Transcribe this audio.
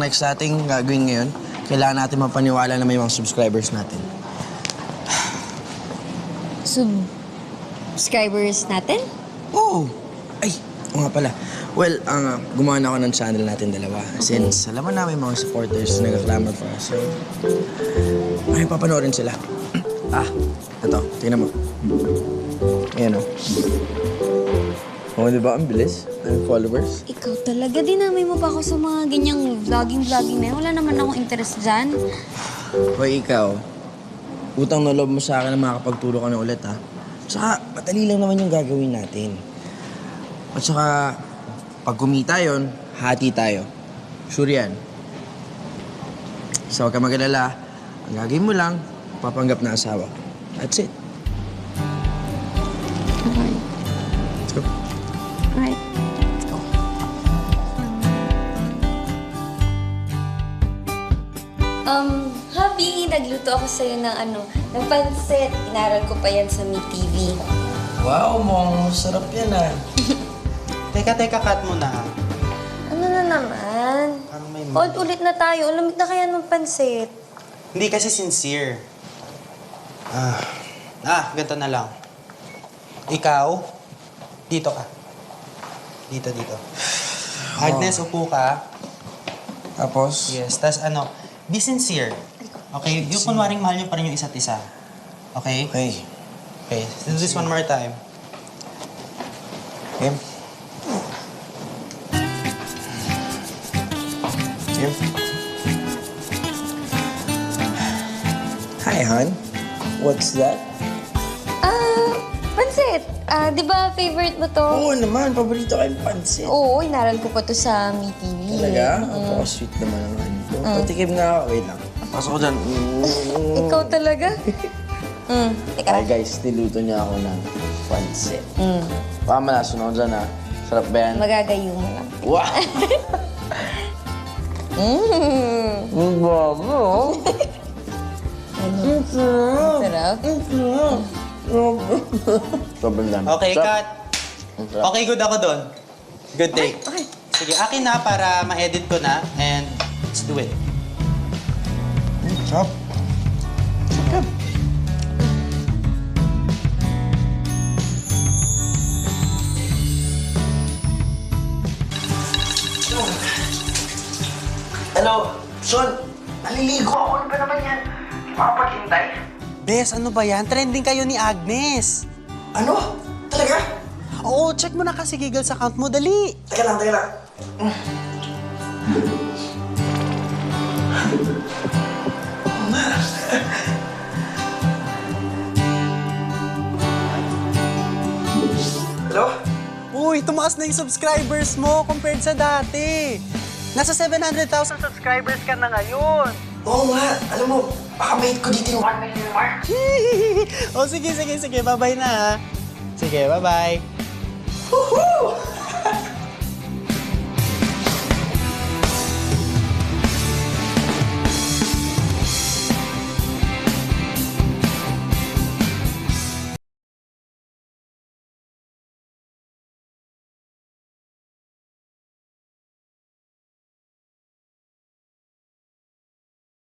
next nating gagawin ngayon, kailangan natin mapaniwala na may mga subscribers natin. Subscribers natin? Oo! Ay, oo nga pala. Well, gumawa na ako ng channel natin dalawa. Since alam mo na may mga supporters na nag-clamor for us. So, ay, papanoorin sila. Ito. Tingnan mo. Ayan o. Oo, di ba? Ang bilis. Ang followers. Ikaw talaga, dinamay mo pa ako sa mga ganyang vlogging na yun. Wala naman akong interest dyan. Hoy, ikaw. Utang na loob mo sa akin na makakapagturo ka na ulit, ha? Tsaka, madali lang naman yung gagawin natin. At saka, pag kumita yun, hati tayo. Sure yan. So, huwag ka mag-alala. Ang gagawin mo lang, papanggap na asawa. That's it. Okay. Let's go. Alright. Let's go. Habi, nagluto ako sa'yo ng ng pansit. Inaral ko pa yan sa MeTV. Wow, mong sarap yan, ha? Teka, cut mo na. Ano na naman? Parang may Hold ulit na tayo. Ulamig na kaya ng pansit. Hindi kasi sincere. Ganito na lang. Ikaw, dito ka. Dito. Agnes, upo ka. Tapos? Yes, tas be sincere. Okay? Yung kunwaring mahal niyo pa rin yung isa't isa. Okay? Okay. Okay, let's do this one more time. Kim? Kim? Hi, hon. What's that? Pansit. Di ba favorite mo to? Oo naman, paborito kayong pansit. Oo, inaral ko pa to sa MeTV. Talaga? Napaka-sweet naman ang ano ko. Patikim nga ako. Wait lang. Pasok ko dyan. Ikaw talaga? Teka. Hi guys, niluto niya ako ng pansit. Baka malason ako dyan, ha? Sarap ba yan? Magagayo mo lang. Wow! Ang bago, oh. Ang sarap! Sarap. Ang sarap! Sobrang dami. Okay, Sarap. cut. Ang sarap. Okay, good ako doon. Good take. Okay. Sige, akin na para ma-edit ko na and let's do it. Sarap. Sarap. Hello, Sean. Naliligo ako. Ano ba naman yan? Di makapaghintay. Bes, ano ba yan? Trending kayo ni Agnes. Ano? Talaga? Oo, check mo na kasi Giggles account mo. Dali. Teka lang, teka lang. Hello? Uy, tumaas na yung subscribers mo compared sa dati. Nasa 700,000 subscribers ka na ngayon. Oo nga. Alam mo, baka mate ko dito yung 1 million mark. O sige. Bye-bye na ha. Sige, bye-bye. Woohoo!